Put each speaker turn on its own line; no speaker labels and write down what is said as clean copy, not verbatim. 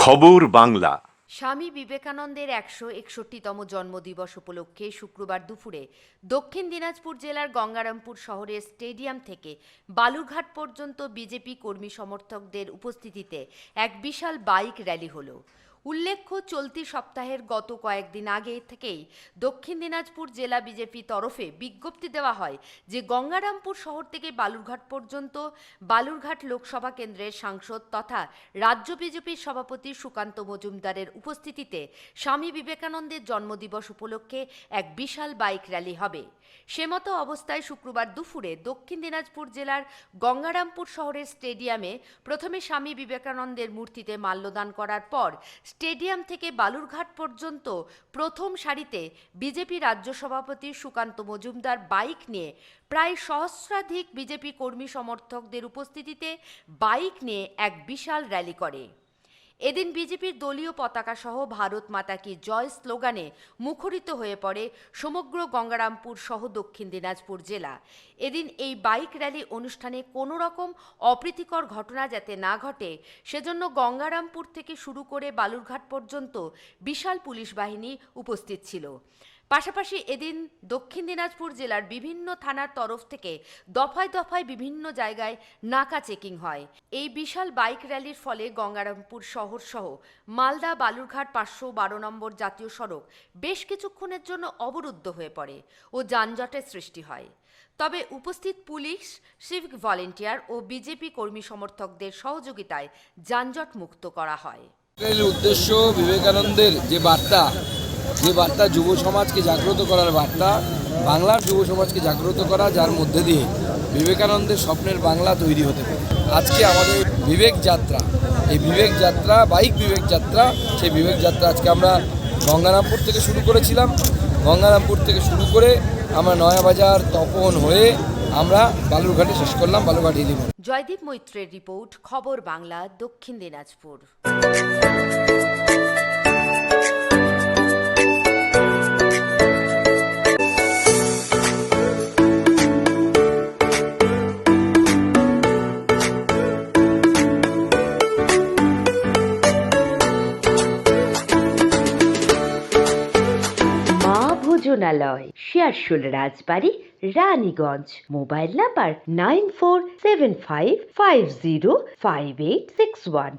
খবর বাংলা।
স্বামী বিবেকানন্দের 161তম জন্মদিবস উপলক্ষে শুক্রবার দুপুরে দক্ষিণ দিনাজপুর জেলার গঙ্গারামপুর শহরের স্টেডিয়াম থেকে বালুরঘাট পর্যন্ত বিজেপি কর্মী সমর্থকদের উপস্থিতিতে এক বিশাল বাইক র্যালি হলো। উল্লেখ্য, চলতি সপ্তাহের গত কয়েকদিন আগে থেকেই দক্ষিণ দিনাজপুর জেলা বিজেপি তরফে বিজ্ঞপ্তি দেওয়া হয় যে গঙ্গারামপুর শহর থেকে বালুরঘাট পর্যন্ত বালুরঘাট লোকসভা কেন্দ্রের সাংসদ তথা রাজ্য বিজেপির সভাপতি সুকান্ত মজুমদারের উপস্থিতিতে স্বামী বিবেকানন্দের জন্মদিবস উপলক্ষে এক বিশাল বাইক র্যালি হবে। সেমতো অবস্থায় শুক্রবার দুপুরে দক্ষিণ দিনাজপুর জেলার গঙ্গারামপুর শহরের স্টেডিয়ামে প্রথমে স্বামী বিবেকানন্দের মূর্তিতে মাল্যদান করার পর স্টেডিয়াম থেকে বালুরঘাট পর্যন্ত প্রথম সারিতে বিজেপি রাজ্য সভাপতি সুকান্ত মজুমদার বাইক নিয়ে প্রায় সহস্রাধিক বিজেপি কর্মী সমর্থকদের উপস্থিতিতে বাইক নিয়ে এক বিশাল র্যালি করে। এদিন বিজেপির দলীয় পতাকা সহ ভারত মাতা কি জয় স্লোগানে মুখরিত হয়ে পড়ে সমগ্র গঙ্গারামপুর সহ দক্ষিণ দিনাজপুর জেলা। এদিন এই বাইক র্যালি অনুষ্ঠানে কোনো রকম অপ্রীতিকর ঘটনা যাতে না ঘটে সেজন্য গঙ্গারামপুর থেকে শুরু করে বালুরঘাট পর্যন্ত বিশাল পুলিশ বাহিনী উপস্থিত ছিল। পাশাপাশি এদিন দক্ষিণ দিনাজপুর জেলার বিভিন্ন থানার তরফ থেকে দফায় দফায় বিভিন্ন জায়গায় নাকা চেকিং হয়। এই বিশাল বাইক র্যালির ফলে গঙ্গারামপুর শহর সহ মালদা বালুরঘাট 512 নম্বর জাতীয় সড়ক বেশ কিছুক্ষণের জন্য অবরুদ্ধ হয়ে পড়ে ও যানজটের সৃষ্টি হয়। তবে উপস্থিত পুলিশ, সিভিক ভলেন্টিয়ার ও বিজেপি কর্মী সমর্থকদের সহযোগিতায় যানজট মুক্ত করা হয়।
এর উদ্দেশ্য বিবেকানন্দের যে বার্তা যুব সমাজকে জাগ্রত করার বার্তা, বাংলার যুব সমাজকে জাগ্রত করা, যার মধ্যে দিয়ে বিবেকানন্দের স্বপ্নের বাংলা তৈরি হতে পারে। আজকে আমাদের বিবেক যাত্রা, এই বিবেক যাত্রা, বাইক বিবেক যাত্রা, সেই বিবেক যাত্রা আজকে আমরা গঙ্গারামপুর থেকে শুরু করেছিলাম। গঙ্গারামপুর থেকে শুরু করে আমরা নয়াবাজার তপন হয়ে আমরা বালুরঘাটে শেষ করলাম, বালুরঘাট হিলিমোড়।
জয়দীপ মৈত্রের report, Khobor Bangla, Dakshin Dinajpur. Maa Bhojanalay, Searsole Rajbari, Raniganj. Mobile number 9475505861।